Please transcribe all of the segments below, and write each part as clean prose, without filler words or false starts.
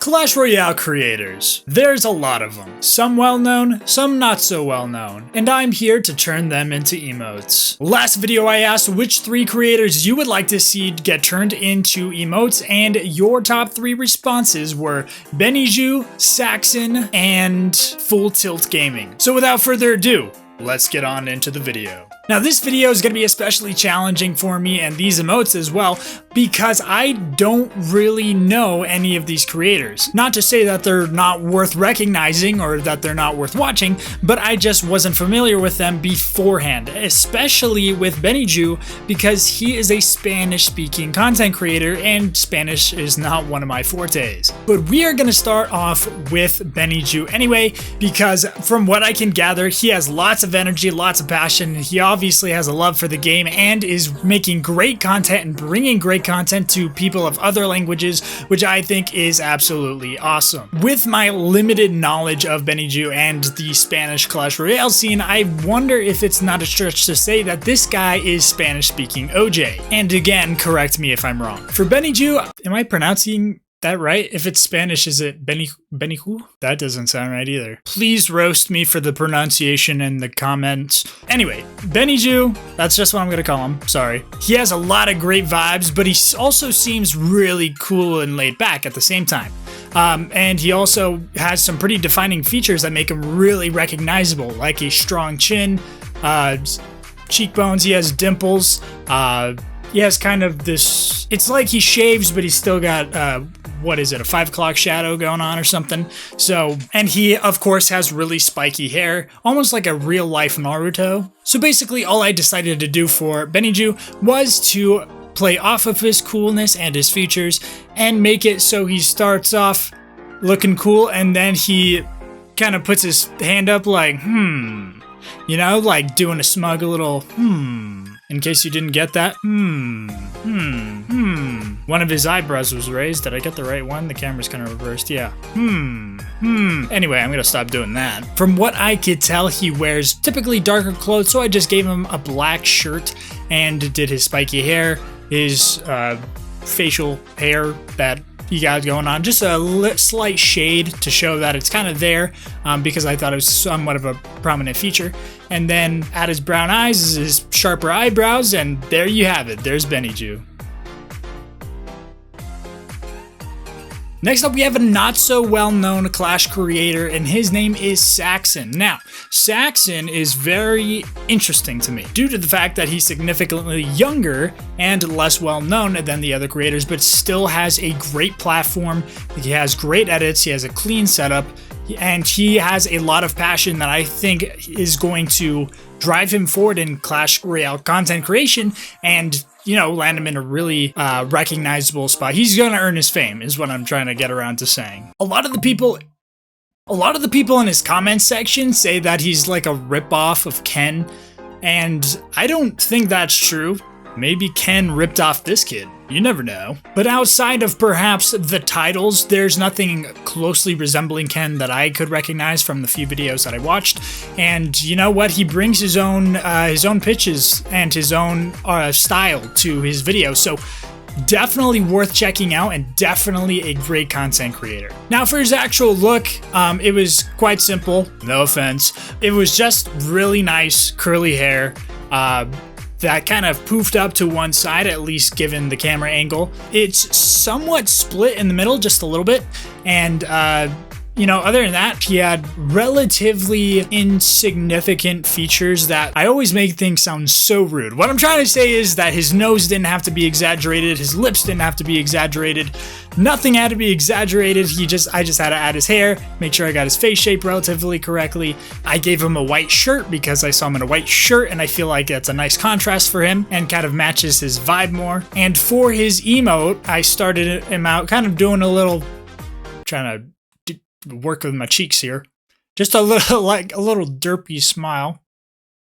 Clash Royale creators. There's a lot of them. Some well-known, some not so well-known. And I'm here to turn them into emotes. Last video I asked which 3 creators you would like to see get turned into emotes, and your top 3 responses were Beniju, Saxon, and Full Tilt Gaming. So without further ado, let's get on into the video. Now this video is going to be especially challenging for me and these emotes as well because I don't really know any of these creators. Not to say that they're not worth recognizing or that they're not worth watching, but I just wasn't familiar with them beforehand, especially with Beniju because he is a Spanish-speaking content creator and Spanish is not one of my fortes. But we are going to start off with Beniju anyway because from what I can gather, he has lots of energy, lots of passion, and he obviously has a love for the game and is making great content and bringing great content to people of other languages, which I think is absolutely awesome. With my limited knowledge of Beniju and the Spanish Clash Royale scene, I wonder if it's not a stretch to say that this guy is Spanish-speaking OJ. And again, correct me if I'm wrong. For Beniju, am I pronouncing that right? If it's Spanish, is it Beniju? That doesn't sound right either. Please roast me for the pronunciation in the comments. Anyway, Beniju, that's just what I'm gonna call him, sorry. He has a lot of great vibes, but he also seems really cool and laid back at the same time. And he also has some pretty defining features that make him really recognizable, like a strong chin, cheekbones, he has dimples, he has kind of this, it's like he shaves, but he's still got, what is it, a 5 o'clock shadow going on or something. So, and he, of course, has really spiky hair, almost like a real life Naruto. So basically, all I decided to do for Beniju was to play off of his coolness and his features and make it so he starts off looking cool and then he kind of puts his hand up like, you know, like doing a smug little, in case you didn't get that, One of his eyebrows was raised. Did I get the right one? The camera's kind of reversed. Yeah. Anyway, I'm gonna stop doing that. From what I could tell, he wears typically darker clothes, so I just gave him a black shirt and did his spiky hair, his facial hair that he got going on, just a slight shade to show that it's kind of there because I thought it was somewhat of a prominent feature. And then at his brown eyes is his sharper eyebrows, and there you have it. There's Beniju. Next up, we have a not so well-known Clash creator, and his name is Saxon. Now, Saxon is very interesting to me due to the fact that he's significantly younger and less well-known than the other creators, but still has a great platform. He has great edits, he has a clean setup, and he has a lot of passion that I think is going to drive him forward in Clash Royale content creation and, you know, land him in a really recognizable spot. He's gonna earn his fame, is what I'm trying to get around to saying. A lot of the people in his comment section say that he's like a ripoff of Ken, and I don't think that's true. Maybe Ken ripped off this kid. You never know. But outside of perhaps the titles, there's nothing closely resembling Ken that I could recognize from the few videos that I watched. And you know what? He brings his own pitches and his own style to his videos. So definitely worth checking out and definitely a great content creator. Now for his actual look, it was quite simple. No offense. It was just really nice curly hair. That kind of poofed up to one side, at least given the camera angle. It's somewhat split in the middle, just a little bit. And, you know, other than that, he had relatively insignificant features that I always make things sound so rude. What I'm trying to say is that his nose didn't have to be exaggerated, his lips didn't have to be exaggerated, nothing had to be exaggerated. I just had to add his hair, make sure I got his face shape relatively correctly. I gave him a white shirt because I saw him in a white shirt and I feel like that's a nice contrast for him and kind of matches his vibe more. And for his emote, I started him out kind of doing a little, trying to work with my cheeks here. Just a little, like a little derpy smile.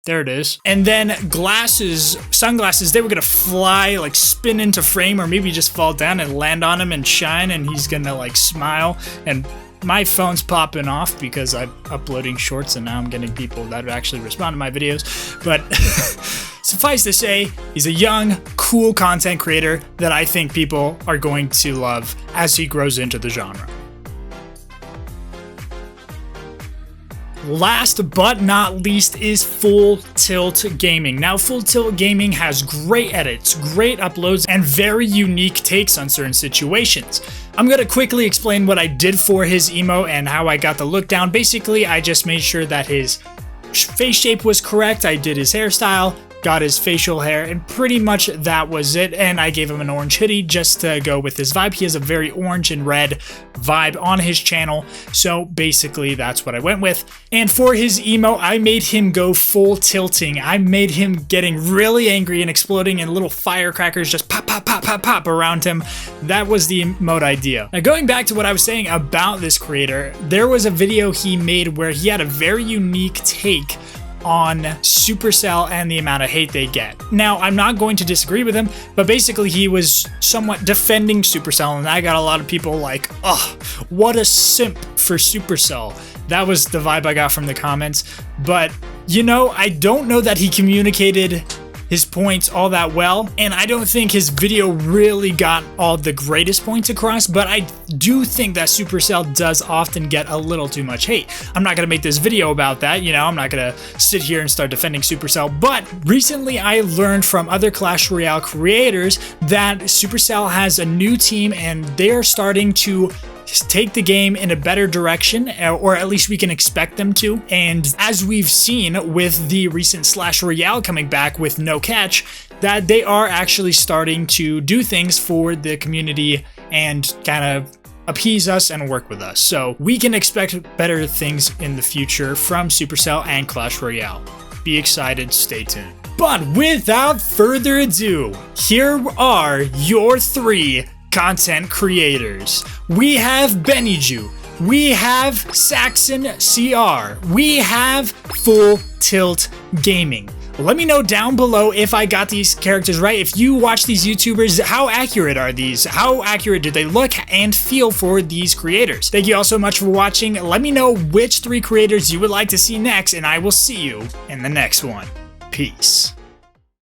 There it is. And then sunglasses, they were gonna fly, like spin into frame or maybe just fall down and land on him and shine and he's gonna like smile. And my phone's popping off because I'm uploading shorts and now I'm getting people that actually respond to my videos. But suffice to say, he's a young, cool content creator that I think people are going to love as he grows into the genre. last but not least is Full Tilt Gaming. Now, Full Tilt Gaming has great edits, great uploads, and very unique takes on certain situations. I'm going to quickly explain what I did for his emo and how I got the look down. Basically, I just made sure that his face shape was correct. I did his hairstyle, got his facial hair, and pretty much that was it. And I gave him an orange hoodie just to go with his vibe. He has a very orange and red vibe on his channel, so basically that's what I went with. And for his emo, I made him go full tilting. I made him getting really angry and exploding, and little firecrackers just pop, pop, pop, pop, pop around him. That was the emote idea. Now, going back to what I was saying about this creator, there was a video he made where he had a very unique take on Supercell and the amount of hate they get. Now, I'm not going to disagree with him, but basically he was somewhat defending Supercell, and I got a lot of people like, oh, what a simp for Supercell. That was the vibe I got from the comments. But, you know, I don't know that he communicated his points all that well, and I don't think his video really got all the greatest points across, but I do think that Supercell does often get a little too much hate. I'm not gonna make this video about that, you know, I'm not gonna sit here and start defending Supercell, but recently I learned from other Clash Royale creators that Supercell has a new team and they're starting to take the game in a better direction, or at least we can expect them to. And as we've seen with the recent Slash Royale coming back with no catch, that they are actually starting to do things for the community and kind of appease us and work with us. So we can expect better things in the future from Supercell and Clash Royale. Be excited, stay tuned. But without further ado, here are your 3 content creators. We have Beniju, we have Saxon CR, we have Full Tilt Gaming. Let me know down below if I got these characters right. If you watch these YouTubers, how accurate are these? How accurate do they look and feel for these creators? Thank you all so much for watching. Let me know which 3 creators you would like to see next, and I will see you in the next one. Peace.